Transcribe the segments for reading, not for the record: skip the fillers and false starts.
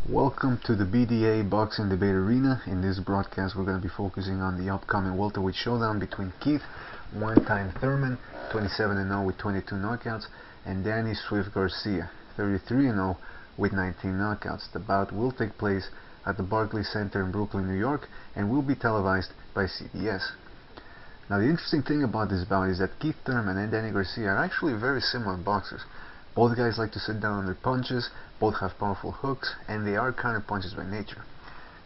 Welcome to the BDA Boxing Debate Arena. In this broadcast we're going to be focusing on the upcoming welterweight showdown between Keith "One-Time" Thurman, 27-0 with 22 knockouts, and Danny "Swift" Garcia, 33-0 with 19 knockouts. The bout will take place at the Barclays Center in Brooklyn, New York, and will be televised by CBS. Now, the interesting thing about this bout is that Keith Thurman and Danny Garcia are actually very similar boxers. Both guys like to sit down on their punches, both have powerful hooks, and they are counter punchers by nature.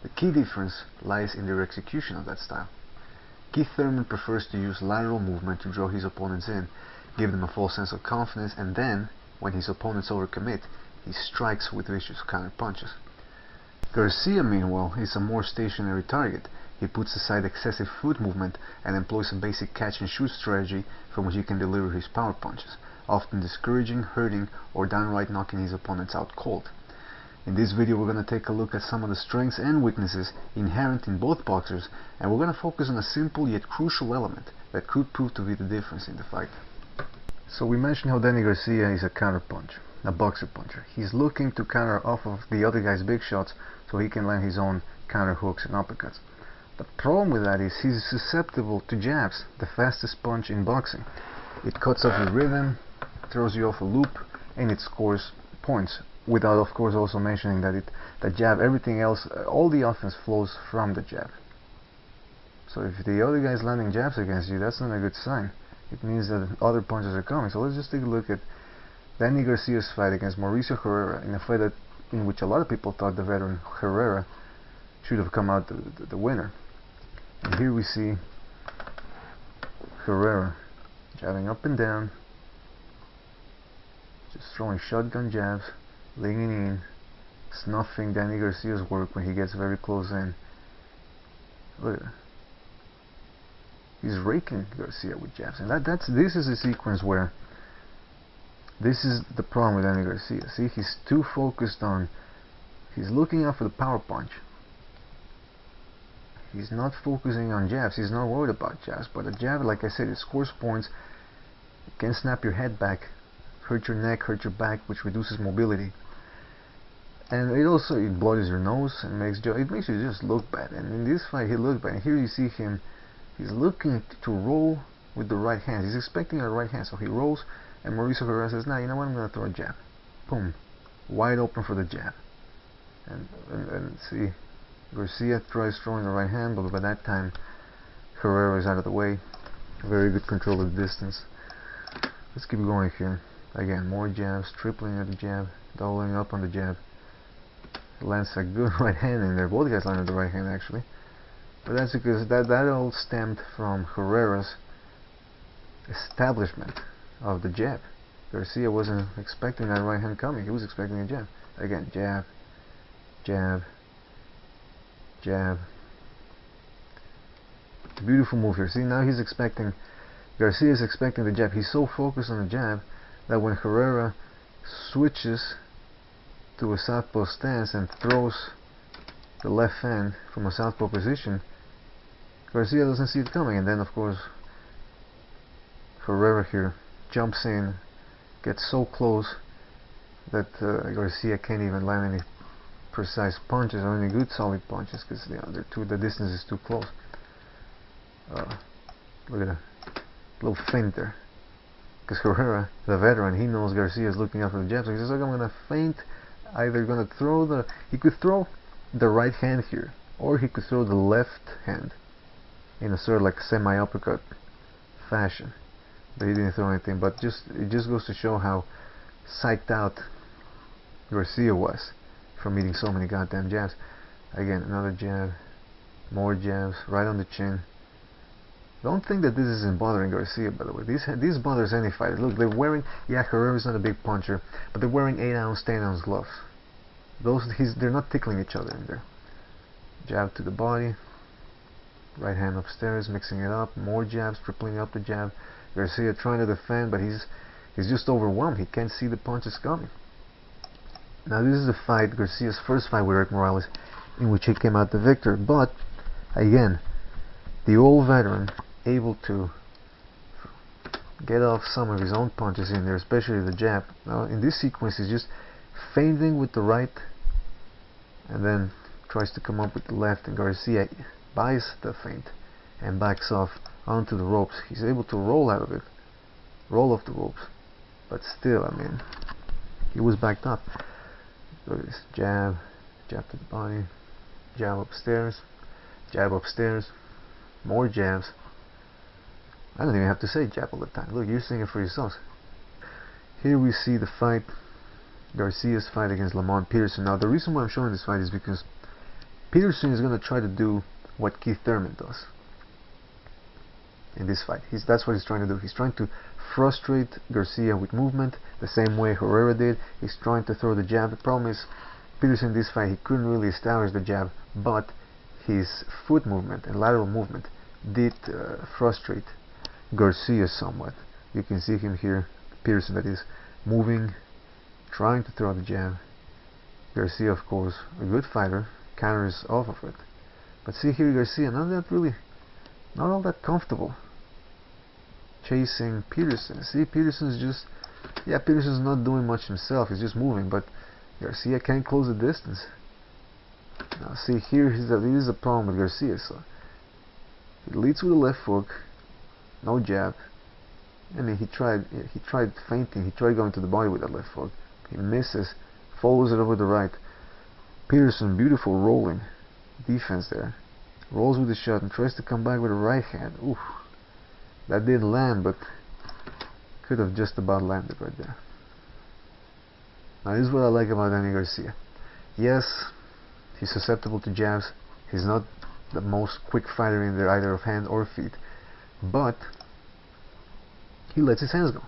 The key difference lies in their execution of that style. Keith Thurman prefers to use lateral movement to draw his opponents in, give them a false sense of confidence, and then, when his opponents overcommit, he strikes with vicious counter punches. Garcia, meanwhile, is a more stationary target. He puts aside excessive foot movement and employs a basic catch-and-shoot strategy from which he can deliver his power punches, often discouraging, hurting, or downright knocking his opponents out cold. In this video we're going to take a look at some of the strengths and weaknesses inherent in both boxers, and we're going to focus on a simple yet crucial element that could prove to be the difference in the fight. So we mentioned how Danny Garcia is a counter puncher, a boxer puncher. He's looking to counter off of the other guy's big shots so he can land his own counter hooks and uppercuts. The problem with that is he's susceptible to jabs, the fastest punch in boxing. It cuts off your rhythm, throws you off a loop, and it scores points, without of course also mentioning that the jab, everything else, all the offense flows from the jab. So if the other guy's landing jabs against you, that's not a good sign. It means that other punches are coming. So let's just take a look at Danny Garcia's fight against Mauricio Herrera, in a fight in which a lot of people thought the veteran Herrera should have come out the winner. And here we see Herrera jabbing up and down, just throwing shotgun jabs, leaning in, snuffing Danny Garcia's work when he gets very close in. Look at that. He's raking Garcia with jabs, and this is a sequence where this is the problem with Danny Garcia. See, he's too focused on, he's looking out for the power punch. He's not focusing on jabs. He's not worried about jabs, but a jab, like I said, it scores points. It can snap your head back, hurt your neck, hurt your back, which reduces mobility, and it bloodies your nose and makes you just look bad. And in this fight he looked bad, and here you see him, he's looking to roll with the right hand. He's expecting a right hand, so he rolls, and Mauricio Herrera says, nah, you know what, I'm going to throw a jab. Boom, wide open for the jab. And see, Garcia tries throwing the right hand, but by that time Herrera is out of the way. Very good control of the distance. Let's keep going here. Again, more jabs, tripling at the jab, doubling up on the jab. Lands a good right hand in there. Both guys landed the right hand actually, but that's because that all stemmed from Herrera's establishment of the jab. Garcia wasn't expecting that right hand coming. He was expecting a jab. Again, jab, jab, jab. Beautiful move here. See, now Garcia is expecting the jab. He's so focused on the jab that when Herrera switches to a southpaw stance and throws the left hand from a southpaw position, Garcia doesn't see it coming, and then of course Herrera here jumps in, gets so close that Garcia can't even land any precise punches or any good solid punches, because the distance is too close. Look at that little feint there, because Herrera, the veteran, he knows Garcia is looking out for the jab, so he says, look, I'm going to feint, either going to throw he could throw the right hand here, or he could throw the left hand in a sort of like semi-uppercut fashion, but he didn't throw anything. But it just goes to show how psyched out Garcia was from eating so many goddamn jabs. Again, another jab, more jabs, right on the chin. Don't think that this isn't bothering Garcia, by the way. This bothers any fighter. Look, they're wearing, yeah, Herrera's not a big puncher, but they're wearing 8-ounce, 10-ounce gloves. They're not tickling each other in there. Jab to the body, right hand upstairs, mixing it up, more jabs, tripling up the jab. Garcia trying to defend, but he's just overwhelmed. He can't see the punches coming. Now this is the fight, Garcia's first fight with Rick Morales, in which he came out the victor. But again, the old veteran able to get off some of his own punches in there, especially the jab. Now in this sequence he's just feinting with the right and then tries to come up with the left, and Garcia buys the feint and backs off onto the ropes. He's able to roll out of it, roll off the ropes, but still, I mean, he was backed up. Look at this, jab to the body, jab upstairs, more jabs. I don't even have to say jab all the time. Look, you're seeing it for yourselves. Here we see the fight, Garcia's fight against Lamont Peterson. Now the reason why I'm showing this fight is because Peterson is going to try to do what Keith Thurman does in this fight. That's what he's trying to do. He's trying to frustrate Garcia with movement, the same way Herrera did. He's trying to throw the jab. The problem is, Peterson in this fight, he couldn't really establish the jab, but his foot movement and lateral movement did frustrate Garcia somewhat. You can see him here, Peterson that is, moving, trying to throw the jab. Garcia, of course, a good fighter, counters off of it. But see here, Garcia, not all that comfortable chasing Peterson. See, Peterson's just, yeah, Peterson's not doing much himself, he's just moving, but Garcia can't close the distance. Now see, here is a problem with Garcia. So he leads with a left hook, no jab. I mean, he tried feinting, he tried going to the body with that left hook. He misses, follows it over the right. Peterson, beautiful rolling defense there. Rolls with the shot and tries to come back with a right hand. Oof. That didn't land, but could have just about landed right there. Now this is what I like about Danny Garcia. Yes, he's susceptible to jabs. He's not the most quick fighter in there, either of hand or feet. But he lets his hands go.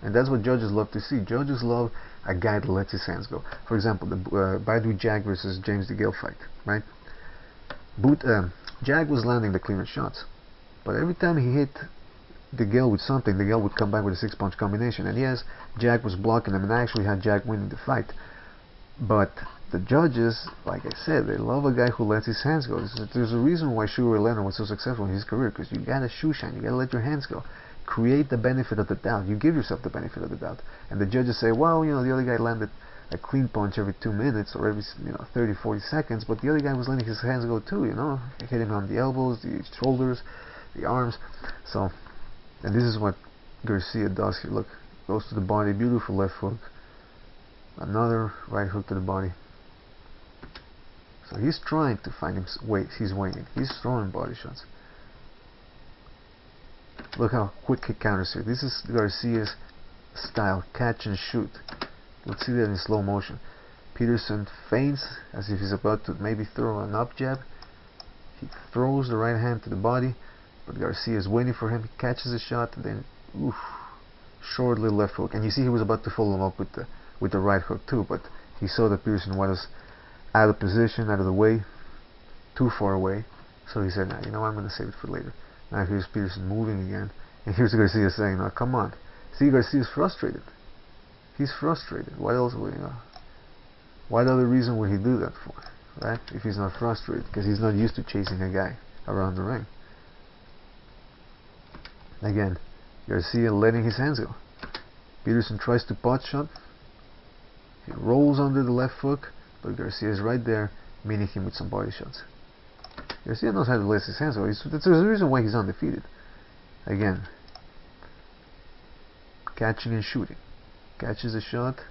And that's what judges love to see. Judges love a guy that lets his hands go. For example, the Baidu Jag versus James DeGale fight, right? Jag was landing the cleaner shots, but every time he hit DeGale with something, DeGale would come back with a 6-punch combination. And yes, Jag was blocking him, and I actually had Jag winning the fight. But the judges, like I said, they love a guy who lets his hands go. There's a reason why Sugar Ray Leonard was so successful in his career, because you gotta shoe shine, you gotta let your hands go. Create the benefit of the doubt. You give yourself the benefit of the doubt. And the judges say, well, you know, the other guy landed a clean punch every 2 minutes or every 30, 40 seconds, but the other guy was letting his hands go too, hitting on the elbows, the shoulders, the arms. So, and this is what Garcia does here. Look, goes to the body, beautiful left hook, another right hook to the body. So he's trying to find his weight. He's waiting. He's throwing body shots. Look how quick he counters here. This is Garcia's style, catch and shoot. Let's see that in slow motion. Peterson feints as if he's about to maybe throw an up jab. He throws the right hand to the body, but Garcia is waiting for him. He catches a shot, and then short little left hook. And you see he was about to follow him up with the right hook too, but he saw that Peterson was out of position, out of the way, too far away. So he said, nah, you know what, I'm going to save it for later. Now here's Peterson moving again, and here's Garcia saying, "Now come on." See, Garcia's frustrated. He's frustrated. What else would what other reason would he do that for, right? If he's not frustrated, because he's not used to chasing a guy around the ring. Again, Garcia letting his hands go. Peterson tries to pot shot. He rolls under the left hook, but Garcia is right there, meeting him with some body shots. Garcia knows how to let his hands go. There's a reason why he's undefeated. Again, catching and shooting. Catches a shot.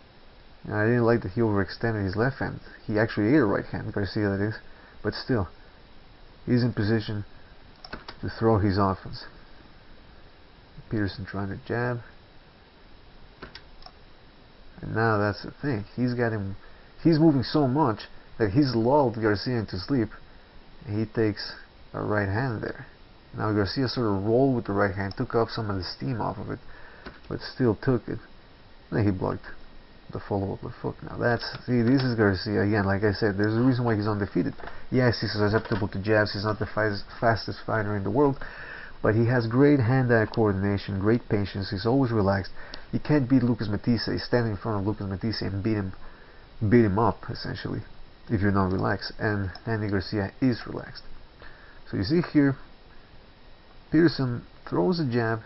And I didn't like that he overextended his left hand. He actually ate a right hand, Garcia that is. But still, he's in position to throw his offense. Peterson trying to jab. And now that's the thing. He's moving so much that he's lulled Garcia into sleep. And he takes a right hand there. Now Garcia sort of rolled with the right hand, took off some of the steam off of it, but still took it. Then he blocked the follow-up with hook. Now see, this is Garcia again. Like I said, there's a reason why he's undefeated. Yes, he's susceptible to jabs. He's not the fastest fighter in the world, but he has great hand-eye coordination, great patience. He's always relaxed. You can't beat Lucas Matisse. Stand in front of Lucas Matisse and beat him up essentially, if you're not relaxed. And Danny Garcia is relaxed. So you see here, Peterson throws a jab,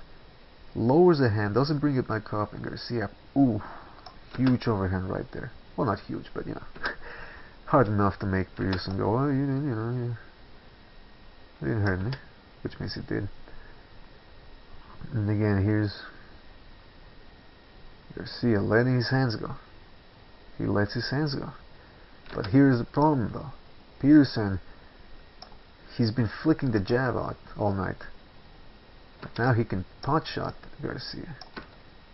lowers the hand, doesn't bring it back up, and Garcia, huge overhand right there. Well, not huge, but hard enough to make Peterson go, oh, you didn't hurt me, which means he did. And again, here's Garcia letting his hands go. He lets his hands go. But here's the problem though. Peterson, he's been flicking the jab out all night. But now he can pot shot Garcia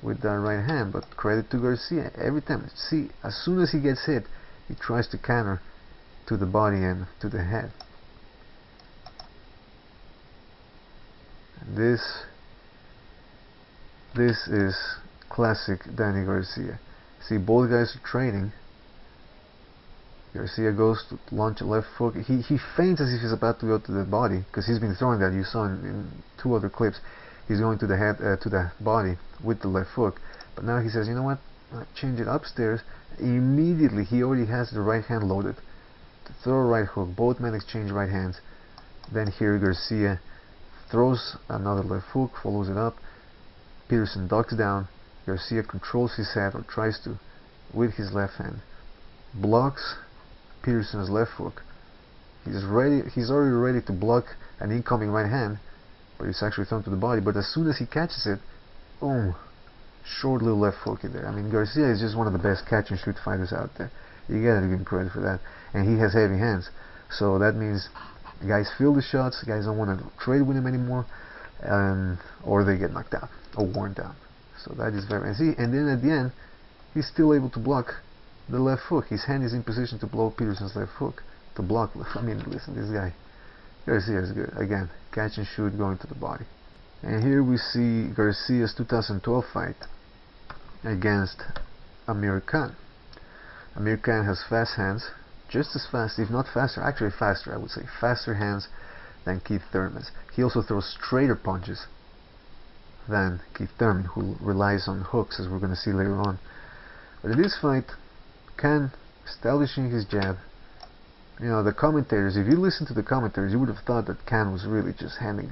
with that right hand. But credit to Garcia, every time, see, as soon as he gets hit, he tries to counter to the body and to the head. And this is classic Danny Garcia. See, both guys are trading. Garcia goes to launch a left hook. He feints as if he's about to go to the body, because he's been throwing that. You saw in two other clips. He's going to the head, to the body with the left hook. But now he says, you know what? I'll change it upstairs. Immediately, he already has the right hand loaded to throw a right hook. Both men exchange right hands. Then here Garcia throws another left hook, follows it up. Peterson ducks down. Garcia controls his head, or tries to, with his left hand. Blocks Peterson's left hook. He's already ready to block an incoming right hand, but it's actually thrown to the body. But as soon as he catches it, boom, short little left hook in there. I mean, Garcia is just one of the best catch and shoot fighters out there. You gotta give him credit for that. And he has heavy hands, so that means guys feel the shots. Guys don't want to trade with him anymore, or they get knocked out or worn down. So that is very, and then at the end, he's still able to block the left hook. His hand is in position to blow Peterson's left hook, to block. I mean, listen, this guy Garcia is good. Again, catch and shoot going to the body. And here we see Garcia's 2012 fight against Amir Khan. Amir Khan has fast hands, just as fast, if not faster, actually faster, I would say, faster hands than Keith Thurman's. He also throws straighter punches than Keith Thurman, who relies on hooks, as we're going to see later on. But in this fight, Khan establishing his jab. You know, the commentators, if you listen to the commentators, you would have thought that Khan was really just handing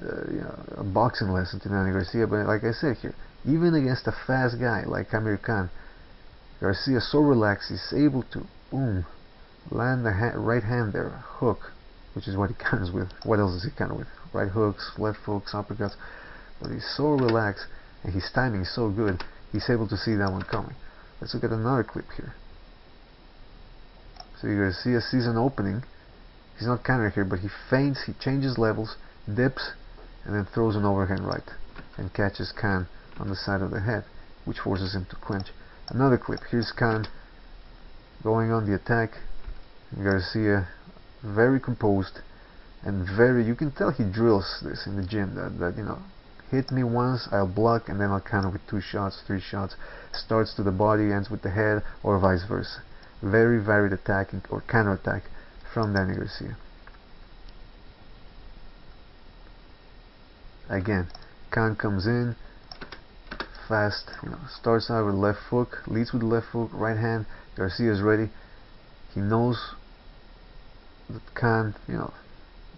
a boxing lesson to Danny Garcia. But like I said here, even against a fast guy like Amir Khan, Garcia so relaxed, he's able to, boom, land the right hand there, hook, which is what he counters with. What else does he counter with? Right hooks, left hooks, uppercuts. But he's so relaxed, and his timing is so good, he's able to see that one coming. Let's look at another clip here. So Garcia sees an opening. He's not countering here, but he feints, he changes levels, dips, and then throws an overhand right, and catches Khan on the side of the head, which forces him to clinch. Another clip. Here's Khan going on the attack. Garcia very composed, and you can tell he drills this in the gym, that you know, hit me once, I'll block, and then I'll counter with 2 shots, 3 shots. Starts to the body, ends with the head, or vice versa. Very varied attacking or counter attack from Danny Garcia. Again, Khan comes in fast, starts out with left hook, leads with the left hook, right hand. Garcia is ready. He knows that Khan,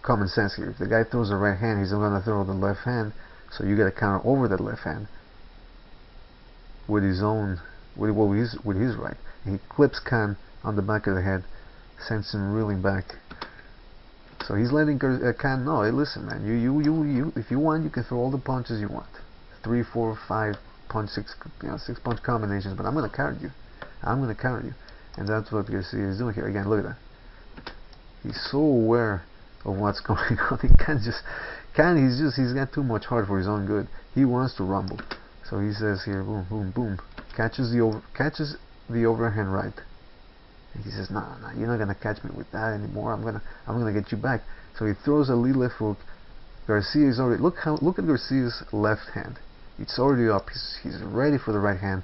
common sense here. If the guy throws the right hand, he's not going to throw the left hand. So you got to counter over that left hand with his own, with his right. And he clips Khan on the back of the head, sends him reeling back. So he's letting Khan know, hey, listen, man, you, if you want, you can throw all the punches you want, 3, 4, 5 punch, 6 punch combinations, but I'm going to counter you. I'm going to counter you, and that's what Garcia is doing here. Again, look at that. He's so aware of what's going on. He can't just. He's got too much heart for his own good. He wants to rumble. So he says here, boom, boom, boom, catches the overhand right. And he says, nah, you're not gonna catch me with that anymore. I'm gonna get you back. So he throws a lead left hook. Garcia is already look at Garcia's left hand. It's already up. He's ready for the right hand.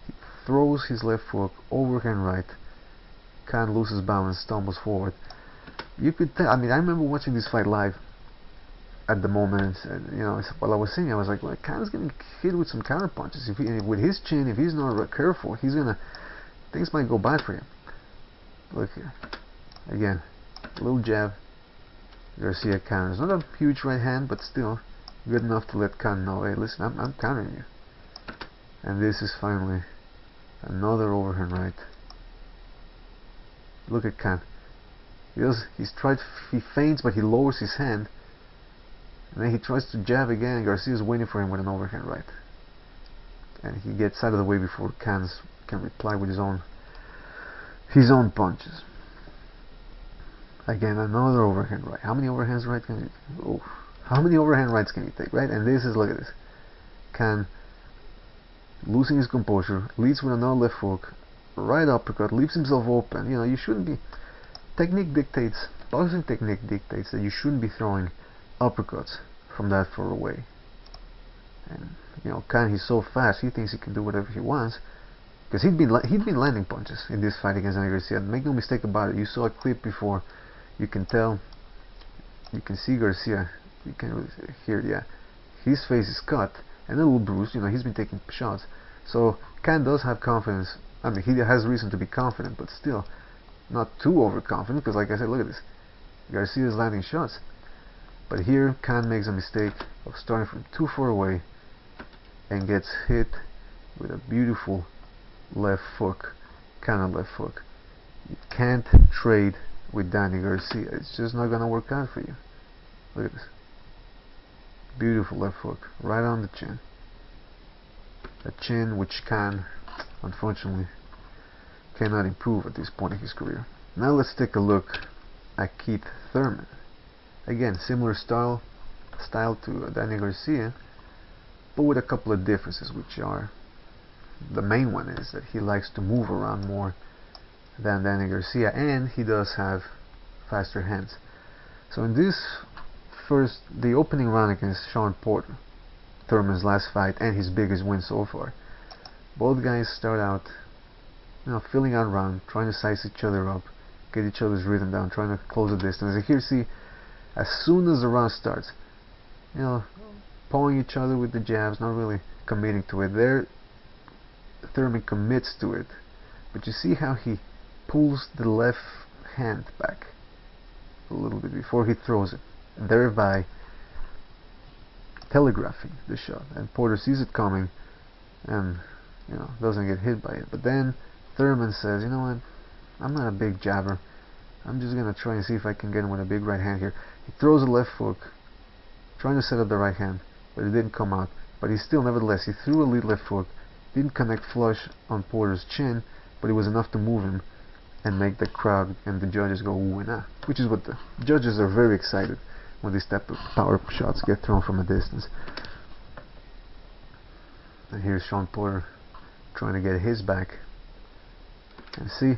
He throws his left hook, overhand right. Khan loses balance, stumbles forward. You could tell. I mean, I remember watching this fight live. At the moment, while I was seeing, I was like, well, Khan's getting hit with some counter punches. With his chin, if he's not careful, things might go bad for him. Look here, again, little jab. Garcia counters. Not a huge right hand, but still good enough to let Khan know, hey, listen, I'm countering you. And this is finally another overhand right. Look at Khan. He feints, but he lowers his hand, and then he tries to jab again. Garcia's waiting for him with an overhand right, and he gets out of the way before Khan can reply with his own punches. Again, another overhand right. How many overhand rights can you? Oh, how many overhand rights can you take, right? And look at this. Khan losing his composure, leads with another left hook, right uppercut, leaves himself open. You know, you shouldn't be. Technique dictates, boxing technique dictates that you shouldn't be throwing uppercuts from that far away. And you know, Khan, he's so fast, he thinks he can do whatever he wants, because he'd been landing punches in this fight against Danny Garcia. Make no mistake about it. You saw a clip before. You can tell. You can see Garcia. You can hear, yeah, his face is cut and a little bruised. You know, he's been taking shots. So Khan does have confidence. I mean, he has reason to be confident, but still not too overconfident, because like I said, look at this. Garcia is landing shots. But here Khan makes a mistake of starting from too far away and gets hit with a beautiful left hook, counter left hook. You can't trade with Danny Garcia. It's just not gonna work out for you. Look at this. Beautiful left hook, right on the chin. A chin which Khan, unfortunately, cannot improve at this point in his career. Now let's take a look at Keith Thurman. Again, similar style to Danny Garcia, but with a couple of differences, which are, the main one is that he likes to move around more than Danny Garcia, and he does have faster hands. So in this the opening round against Shawn Porter, Thurman's last fight and his biggest win so far, both guys start out, you know, filling out round, trying to size each other up, get each other's rhythm down, trying to close the distance. And here, see, as soon as the round starts, you know, pawing each other with the jabs, not really committing to it. There, Thurman commits to it, but you see how he pulls the left hand back a little bit before he throws it, thereby telegraphing the shot. And Porter sees it coming, and you know, doesn't get hit by it. But then Thurman says, you know what, I'm not a big jabber, I'm just gonna try and see if I can get him with a big right hand here. He throws a left hook, trying to set up the right hand, but it didn't come out. But he still, nevertheless, he threw a lead left hook, didn't connect flush on Porter's chin, but it was enough to move him and make the crowd and the judges go ooh and ah, which is what the judges are very excited when these type of power shots get thrown from a distance. And here's Shawn Porter trying to get his back, and see,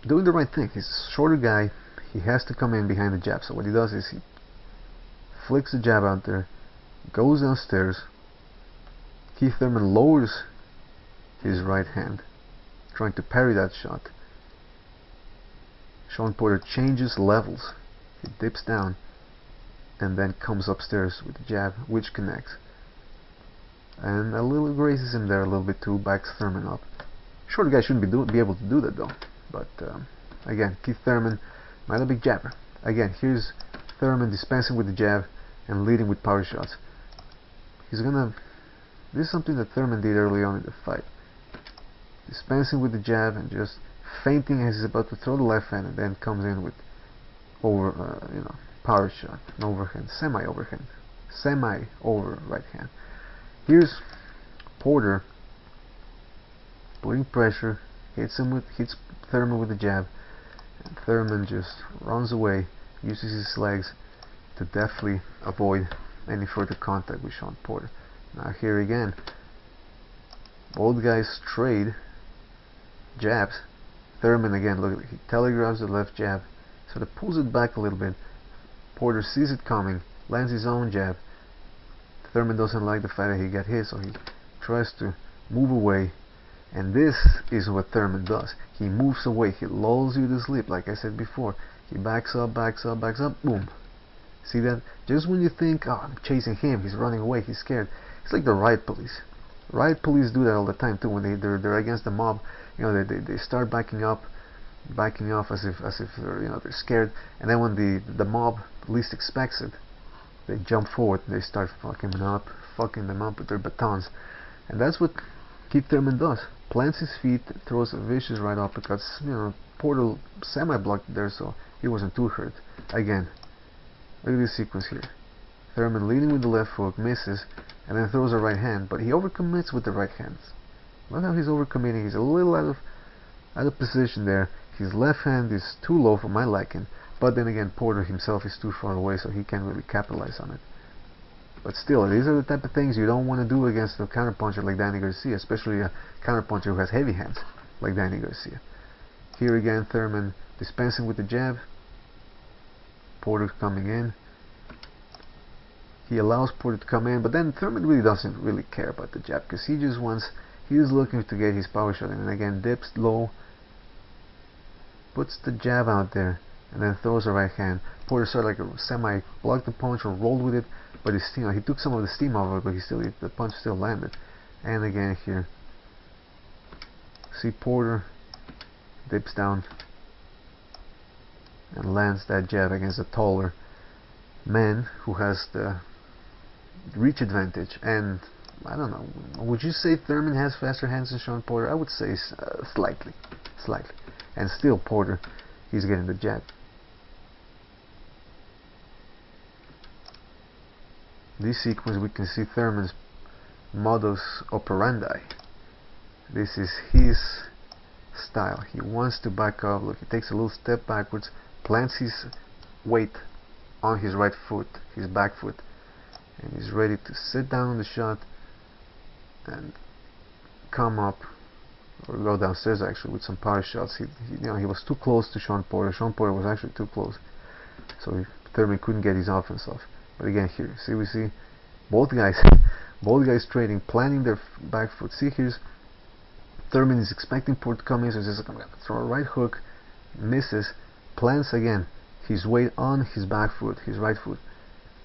doing the right thing. He's a shorter guy, he has to come in behind the jab. So what he does is he flicks the jab out there, goes downstairs. Keith Thurman lowers his right hand, trying to parry that shot. Shawn Porter changes levels, he dips down and then comes upstairs with the jab, which connects, and a little grazes him there a little bit too, backs Thurman up. Short guy shouldn't be able to do that though. But again, Keith Thurman, not a big jabber. Again, here's Thurman dispensing with the jab and leading with power shots. This is something that Thurman did early on in the fight. Dispensing with the jab and just feinting as he's about to throw the left hand, and then comes in with power shot, an overhand, semi-over right hand. Here's Porter putting pressure, hits Thurman with the jab, and Thurman just runs away, uses his legs to deftly avoid any further contact with Shawn Porter. Now here again, both guys trade jabs. Thurman again, look, he telegraphs the left jab, sort of pulls it back a little bit. Porter sees it coming, lands his own jab. Thurman doesn't like the fact that he got hit, so he tries to move away. And this is what Thurman does. He moves away, he lulls you to sleep, like I said before. He backs up, boom. See that? Just when you think, oh, I'm chasing him, he's running away, he's scared. It's like the riot police. Riot police do that all the time too. When they're against the mob, you know, they start backing off as if they're scared. And then when the mob least expects it, they jump forward and they start fucking them up with their batons. And that's what Keith Thurman does. plants his feet, throws a vicious right uppercut. You know, Porter semi-blocked there, so he wasn't too hurt. Again, look at this sequence here. Thurman leading with the left hook, misses, and then throws a right hand, but he overcommits with the right hands. Look how he's overcommitting. He's a little out of position there. His left hand is too low for my liking, but then again, Porter himself is too far away, so he can't really capitalize on it. But still, these are the type of things you don't want to do against a counterpuncher like Danny Garcia, especially a counterpuncher who has heavy hands like Danny Garcia. Here again, Thurman dispensing with the jab. Porter coming in. He allows Porter to come in, but then Thurman really doesn't really care about the jab, because he just wants, he's looking to get his power shot in, and again dips low, puts the jab out there, and then throws a right hand. Porter sort of like a semi-blocked the punch or rolled with it, but he took some of the steam off of it, but the punch still landed. And again here, see Porter dips down and lands that jab against a taller man who has the reach advantage. And I don't know, would you say Thurman has faster hands than Shawn Porter? I would say slightly. And still Porter, he's getting the jab. This sequence we can see Thurman's modus operandi. This is his style. He wants to back up. Look, he takes a little step backwards, plants his weight on his right foot, his back foot, and he's ready to sit down on the shot and come up or go downstairs actually with some power shots. He was too close to Shawn Porter. Shawn Porter was actually too close, so Thurman couldn't get his offense off. But again here, we see both guys trading, planning their back foot. See, here's Thurman is expecting Porter to come in, so he's just, I'm going to throw a right hook, misses, plants again his weight on his back foot, his right foot,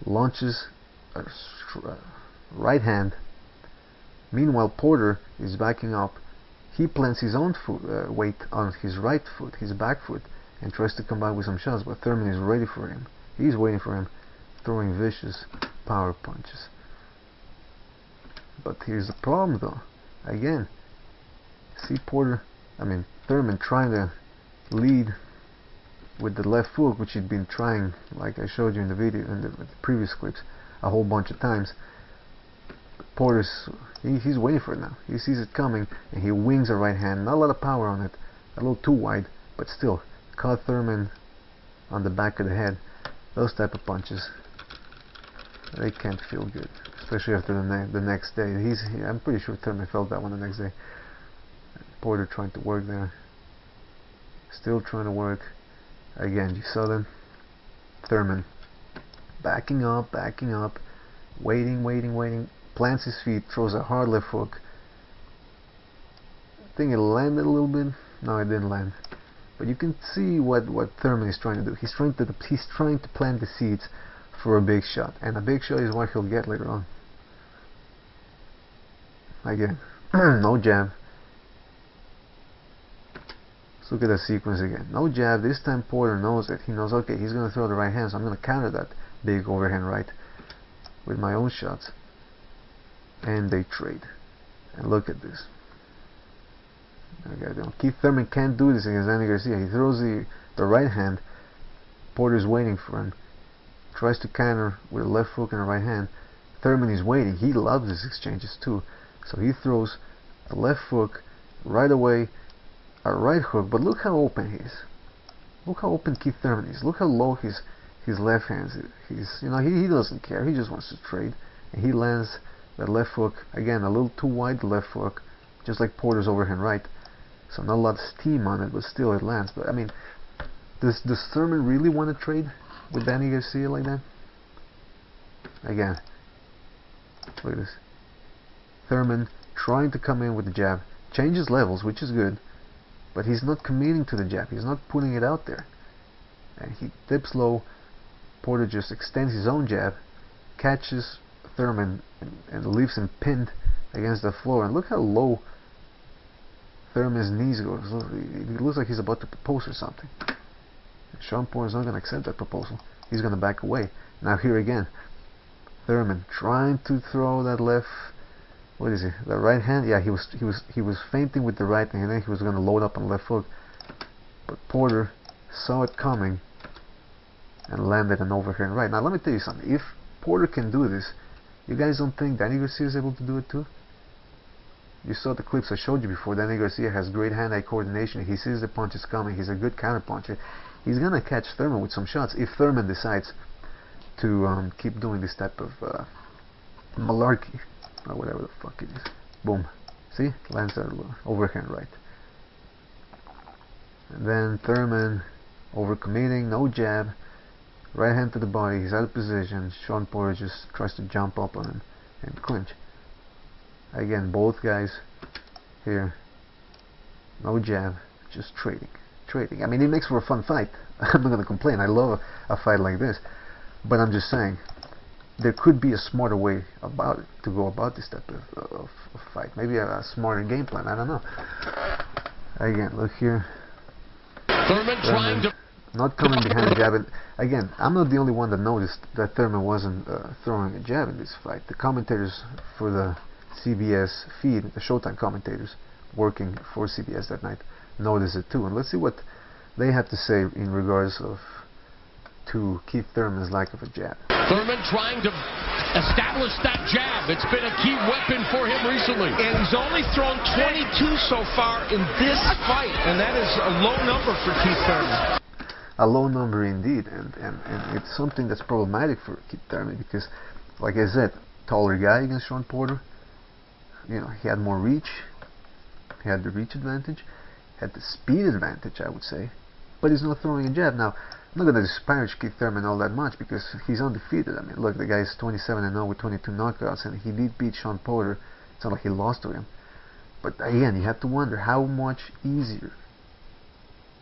launches a right hand. Meanwhile, Porter is backing up. He plants his own weight on his right foot, his back foot, and tries to come back with some shots, but Thurman is ready for him. He's waiting for him, throwing vicious power punches. But here's the problem though. Again, see Thurman trying to lead with the left hook, which he'd been trying, like I showed you in the video, in the previous clips, a whole bunch of times. Porter's, he's waiting for it now. He sees it coming, and he wings a right hand. Not a lot of power on it, a little too wide, but still, caught Thurman on the back of the head. Those type of punches, they can't feel good, especially after the next day. I'm pretty sure Thurman felt that one the next day. Porter trying to work there, still trying to work. Again, you saw them. Thurman backing up, waiting, plants his feet, throws a hard left hook. I think it landed a little bit. No, it didn't land. But you can see what Thurman is trying to do. He's trying to plant the seeds for a big shot, and a big shot is what he'll get later on. Again, no jab. Let's look at that sequence again. No jab. This time Porter knows it. He knows, okay, he's going to throw the right hand, so I'm going to counter that big overhand right with my own shots. And they trade. And look at this. Okay, Keith Thurman can't do this against Danny Garcia. He throws the right hand. Porter's waiting for him. Tries to counter with a left hook and a right hand. Thurman is waiting. He loves these exchanges too. So he throws a left hook right away, a right hook. But look how open he is. Look how open Keith Thurman is. Look how low his left hand is. He doesn't care. He just wants to trade. And he lands that left hook again, a little too wide. The left hook, just like Porter's overhand right. So not a lot of steam on it, but still it lands. But I mean, does Thurman really want to trade with Danny Garcia like that? Again, look at this. Thurman trying to come in with the jab, changes levels, which is good, but he's not committing to the jab. He's not putting it out there. And he dips low. Porter just extends his own jab, catches Thurman, and leaves him pinned against the floor. And look how low Thurman's knees go. It looks like he's about to propose or something. Shawn Porter's not going to accept that proposal. He's going to back away. Now here again, Thurman trying to throw that left what is he? The right hand? Yeah, he was feinting with the right hand, and then he was going to load up on the left hook. But Porter saw it coming and landed an overhand right. Now let me tell you something. If Porter can do this, you guys don't think Danny Garcia is able to do it too? You saw the clips I showed you before. Danny Garcia has great hand-eye coordination. He sees the punches coming. He's a good counter-puncher. He's going to catch Thurman with some shots if Thurman decides to keep doing this type of malarkey, or whatever the fuck it is. Boom. See? Lands that overhand right. And then Thurman overcommitting, no jab. Right hand to the body, he's out of position. Shawn Porter just tries to jump up on him and clinch. Again, both guys here, no jab, just trading. I mean, it makes for a fun fight. I'm not going to complain. I love a fight like this. But I'm just saying, there could be a smarter way about it, to go about this type of fight. Maybe a smarter game plan. I don't know. Again, look here. Thurman trying to... Not coming behind the jab. And again, I'm not the only one that noticed that Thurman wasn't throwing a jab in this fight. The commentators for the CBS feed, the Showtime commentators working for CBS that night, noticed it too. And let's see what they have to say in regards to Keith Thurman's lack of a jab. Thurman trying to establish that jab. It's been a key weapon for him recently. And he's only thrown 22 so far in this fight, and that is a low number for Keith Thurman. A low number indeed, and it's something that's problematic for Keith Thurman because, like I said, taller guy against Shawn Porter. You know, he had more reach. He had the reach advantage, had the speed advantage, I would say, but he's not throwing a jab. Now, I'm not going to disparage Keith Thurman all that much because he's undefeated. I mean, look, the guy's 27-0 with 22 knockouts, and he did beat Shawn Porter. It's not like he lost to him. But again, you have to wonder how much easier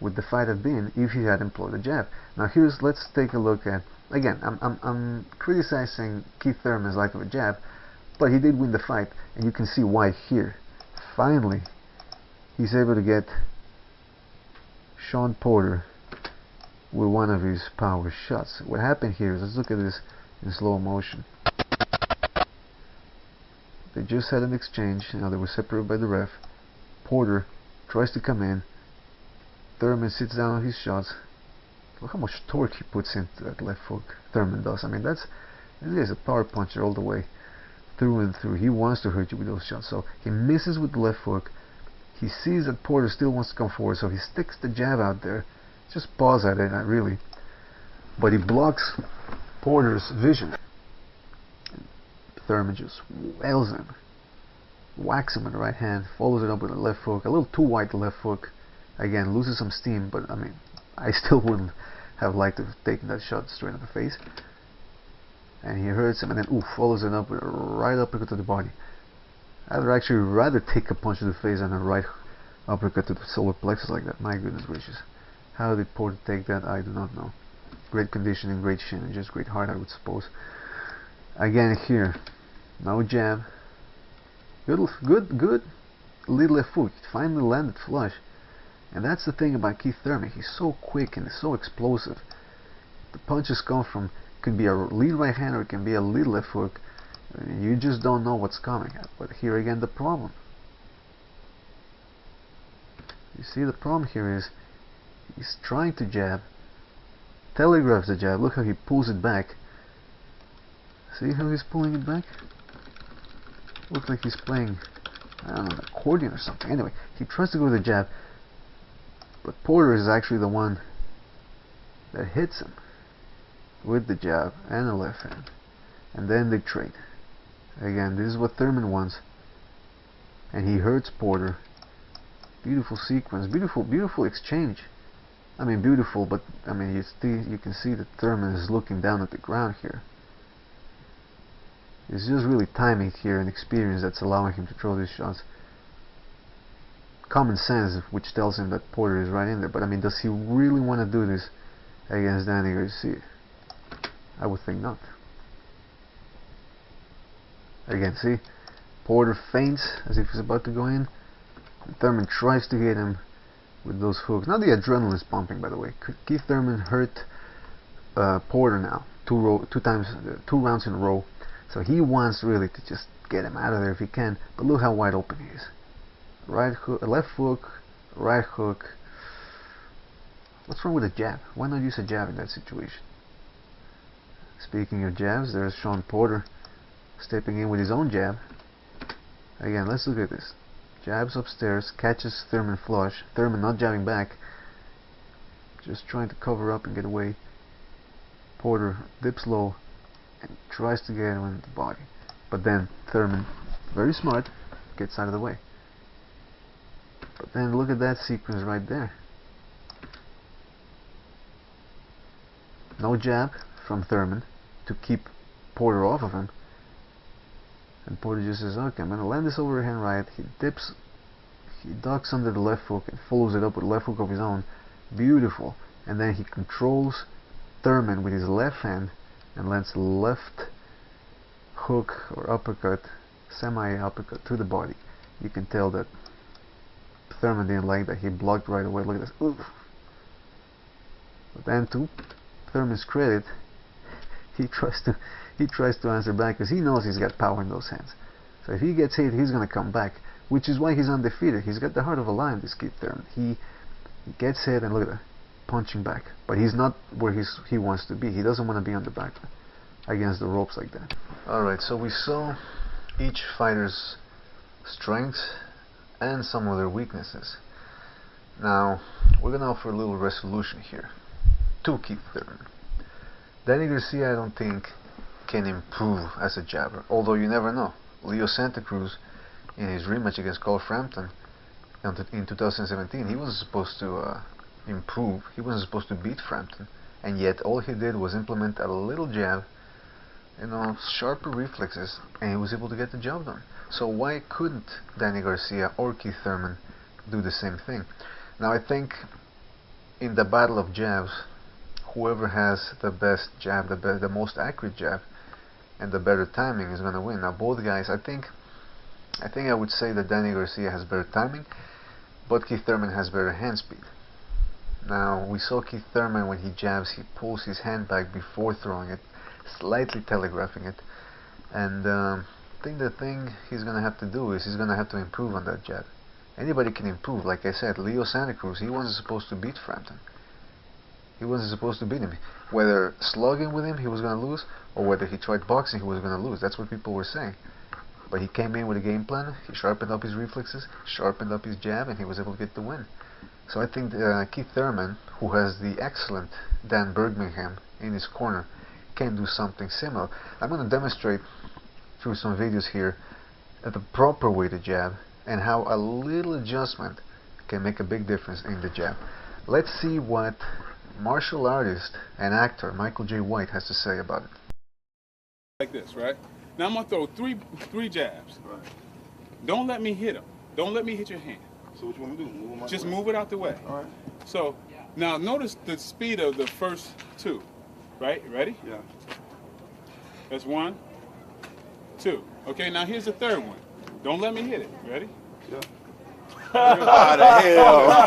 would the fight have been if he had employed a jab. Now, let's take a look at, again, I'm criticizing Keith Thurman's lack of a jab, but he did win the fight, and you can see why here. Finally, he's able to get Shawn Porter with one of his power shots. What happened here is, let's look at this in slow motion. They just had an exchange. Now they were separated by the ref. Porter tries to come in. Thurman sits down on his shots. Look how much torque he puts into that left hook. Thurman does. I mean, this guy's a power puncher all the way through and through. He wants to hurt you with those shots. So he misses with the left hook. He sees that Porter still wants to come forward, so he sticks the jab out there. Just paws at it, not really. But he blocks Porter's vision. Thurman just wails him. Whacks him with the right hand. Follows it up with a left hook. A little too wide the left hook. Again, loses some steam, but I mean, I still wouldn't have liked to have taken that shot straight in the face. And he hurts him, and then follows it up with a right uppercut to the body. I'd actually rather take a punch to the face than a right uppercut to the solar plexus like that. My goodness gracious. How did Porter take that? I do not know. Great conditioning, great chin, and just great heart, I would suppose. Again here, no jab. Good lead left hook. It finally landed flush. And that's the thing about Keith Thurman. He's so quick and he's so explosive. The punches come from, could be a lead right hand or it can be a lead left hook. You just don't know what's coming. But here again, the problem. You see, the problem here is he's trying to jab, telegraphs the jab. Look how he pulls it back. See how he's pulling it back? Looks like he's playing, I don't know, an accordion or something. Anyway, he tries to go with the jab, but Porter is actually the one that hits him with the jab and the left hand. And then they trade. Again, this is what Thurman wants. And he hurts Porter. Beautiful sequence, beautiful exchange. I mean, beautiful, but I mean, you can see that Thurman is looking down at the ground here. It's just really timing here and experience that's allowing him to throw these shots. Common sense, which tells him that Porter is right in there. But I mean, does he really want to do this against Danny Garcia? I would think not. Again, see, Porter feints as if he's about to go in. And Thurman tries to hit him with those hooks. Now the adrenaline is pumping, by the way. Keith Thurman hurt Porter now two rounds in a row. So he wants really to just get him out of there if he can. But look how wide open he is. Right hook, left hook, right hook. What's wrong with a jab? Why not use a jab in that situation? Speaking of jabs, there's Sean Porter stepping in with his own jab. Again, let's look at this. Jabs upstairs, catches Thurman flush. Thurman not jabbing back, just trying to cover up and get away. Porter dips low and tries to get him in the body. But then Thurman, very smart, gets out of the way. But then look at that sequence right there. No jab from Thurman to keep Porter off of him. And Porter just says, okay, I'm going to land this overhand right. He dips, he ducks under the left hook and follows it up with a left hook of his own. Beautiful. And then he controls Thurman with his left hand and lands a left hook or uppercut, semi-uppercut to the body. You can tell that Thurman didn't like that. He blocked right away. Look at this. Oof. But then to Thurman's credit, he tries to answer back because he knows he's got power in those hands. So if he gets hit, he's going to come back, which is why he's undefeated. He's got the heart of a lion, this kid Thurman. He gets hit and look at that, punching back. But he's not where he wants to be. He doesn't want to be on the back against the ropes like that. Alright, so we saw each fighter's strengths and some of their weaknesses. Now, we're going to offer a little resolution here to Keith Thurman. Danny Garcia, I don't think, can improve as a jabber, although you never know. Leo Santa Cruz, in his rematch against Carl Frampton in 2017, he wasn't supposed to improve. He wasn't supposed to beat Frampton, and yet all he did was implement a little jab, sharper reflexes, and he was able to get the job done. So why couldn't Danny Garcia or Keith Thurman do the same thing? Now I think in the battle of jabs, whoever has the best jab, the most accurate jab, and the better timing is going to win. Now both guys, I think I would say that Danny Garcia has better timing, but Keith Thurman has better hand speed. Now we saw Keith Thurman when he jabs, he pulls his hand back before throwing it, slightly telegraphing it, and I think the thing he's going to have to do is he's going to have to improve on that jab. Anybody can improve. Like I said, Leo Santa Cruz, he wasn't supposed to beat Frampton. He wasn't supposed to beat him. Whether slugging with him he was going to lose, or whether he tried boxing he was going to lose. That's what people were saying. But he came in with a game plan, he sharpened up his reflexes, sharpened up his jab, and he was able to get the win. So I think Keith Thurman, who has the excellent Dan Bergmingham in his corner, can do something similar. I'm going to demonstrate through some videos here the proper way to jab and how a little adjustment can make a big difference in the jab. Let's see what martial artist and actor Michael J. White has to say about it. Like this, right? Now I'm gonna throw three jabs. Right. Don't let me hit him. Don't let me hit your hand. So what you want me to do? Just move it out the way. All right. So now notice the speed of the first two. Right? Ready? Yeah. That's 1, 2. Okay, now here's the third one. Don't let me hit it. Ready? Yeah. How the hell?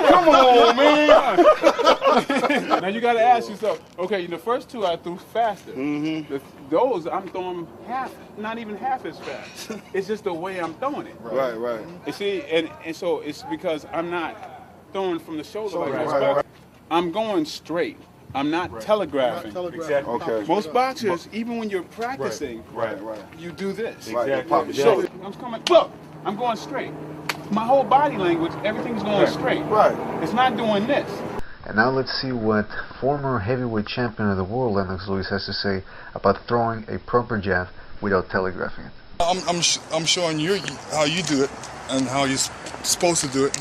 Come on, man. Now you got to ask yourself, okay, the first two I threw faster. Mm-hmm. Those I'm throwing not even half as fast. It's just the way I'm throwing it. Right. You see, and so it's because I'm not throwing from the shoulder like this. Right. I'm going straight. I'm not telegraphing. Exactly. Okay. Most boxers, even when you're practicing, Right. you do this. Exactly. So I'm coming. Look, I'm going straight. My whole body language, everything's going straight. Right. It's not doing this. And now let's see what former heavyweight champion of the world Lennox Lewis has to say about throwing a proper jab without telegraphing it. I'm showing you how you do it and how you're supposed to do it,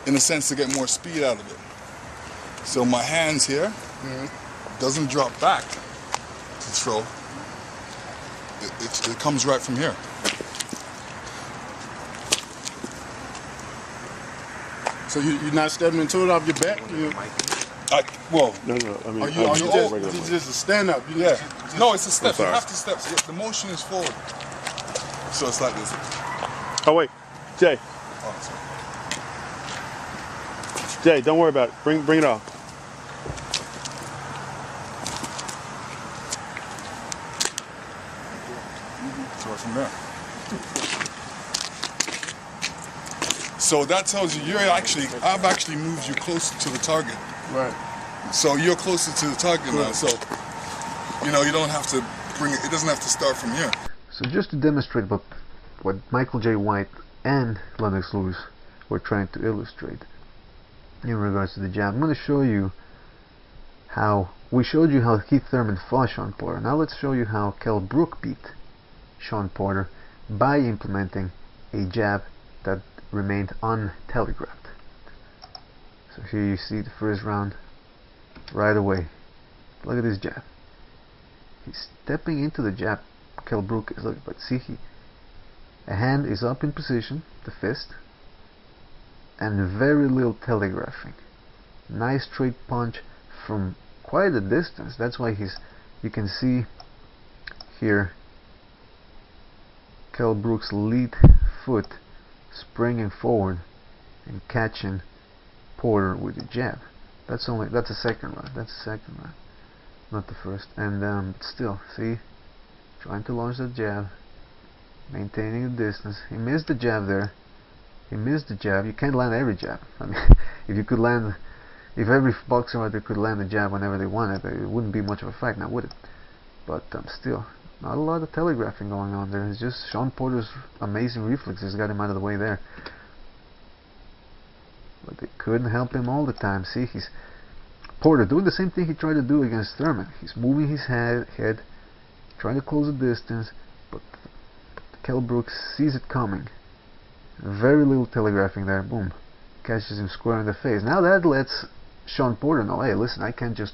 in a sense to get more speed out of it. So my hands here doesn't drop back to throw. It comes right from here. So you're not stepping into it off your back? Well, No. I mean, are you just a stand up? No, it's a step. You have to step. The motion is forward. So it's like this. Oh wait, Jay. Oh, sorry. Jay, don't worry about it. Bring it off. So from there. So that tells you I've actually moved you closer to the target. Right. So you're closer to the target now. So, you know, you don't have to bring it. It doesn't have to start from here. So just to demonstrate what Michael J. White and Lennox Lewis were trying to illustrate in regards to the jab, I'm going to show you how we showed you how Keith Thurman fought Shawn Porter. Now let's show you how Kell Brook beat Shawn Porter by implementing a jab that remained untelegraphed. So here you see the first round right away. Look at this jab. He's stepping into the jab. Kell Brook is looking, but see, a hand is up in position, the fist, and very little telegraphing. Nice straight punch from quite a distance. That's why you can see here Kell Brook's lead foot springing forward and catching Porter with a jab. That's a second round. That's the second round, not the first. And still, see, trying to launch that jab, maintaining the distance. He missed the jab there. He missed the jab. You can't land every jab. I mean, if every boxer out there could land a jab whenever they wanted, it wouldn't be much of a fight now, would it? But still, not a lot of telegraphing going on there. It's just Shawn Porter's amazing reflexes got him out of the way there. But they couldn't help him all the time. See, Porter doing the same thing he tried to do against Thurman. He's moving his head, trying to close the distance, but Kell Brook sees it coming. Very little telegraphing there. Boom. Catches him square in the face. Now that lets Shawn Porter know, hey, listen, I can't just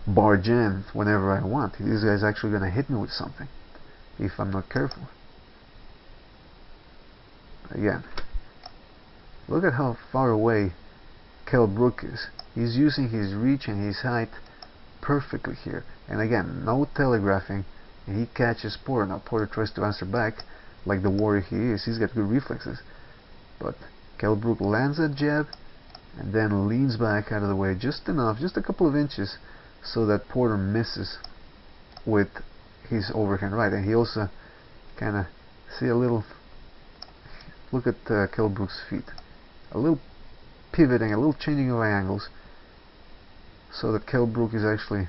barge in whenever I want. This guy's actually going to hit me with something if I'm not careful. Again, look at how far away Kell Brook is. He's using his reach and his height perfectly here. And again, no telegraphing, and he catches Porter. Now Porter tries to answer back like the warrior he is. He's got good reflexes. But Kell Brook lands that jab and then leans back out of the way just enough, just a couple of inches, so that Porter misses with his overhand right. And he also kind of see a little, look at Kell Brook's feet, a little pivoting, a little changing of angles, so that Kell Brook is actually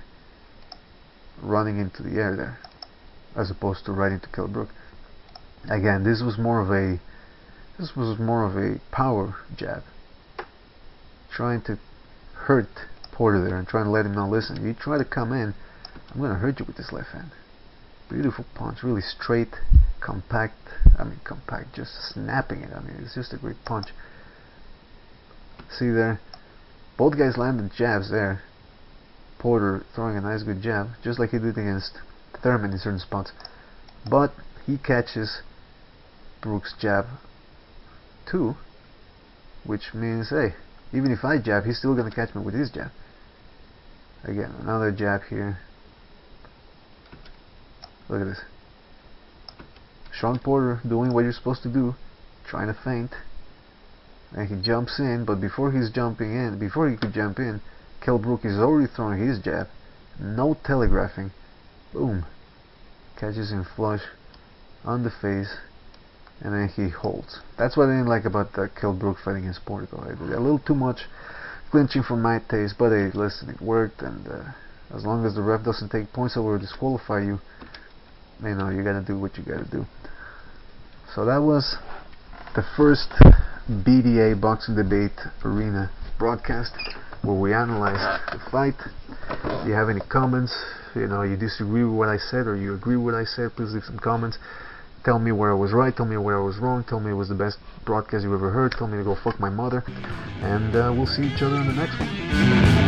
running into the air there, as opposed to right into Kell Brook. Again, this was more of a power jab, trying to hurt Porter there and trying to let him know, listen, you try to come in, I'm going to hurt you with this left hand. Beautiful punch, really straight, compact, just snapping it. I mean, it's just a great punch. See there, both guys landed jabs there. Porter throwing a nice good jab, just like he did against Thurman in certain spots. But he catches Brook's jab too, which means, hey, even if I jab, he's still going to catch me with his jab. Again, another jab here. Look at this. Shawn Porter doing what you're supposed to do, trying to feint, and he jumps in, but before he could jump in, Kell Brook is already throwing his jab. No telegraphing. Boom. Catches him flush on the face, and then he holds. That's what I didn't like about the Kell Brook fight against Porter, though. A little too much clinching for my taste, but hey, listen, it worked, and as long as the ref doesn't take points over or disqualify you, you know, you gotta do what you gotta do. So that was the first BDA Boxing Debate Arena broadcast, where we analyzed the fight. If you have any comments, you know, you disagree with what I said or you agree with what I said, please leave some comments. Tell me where I was right, tell me where I was wrong, tell me it was the best broadcast you ever heard, tell me to go fuck my mother, and we'll see each other in the next one.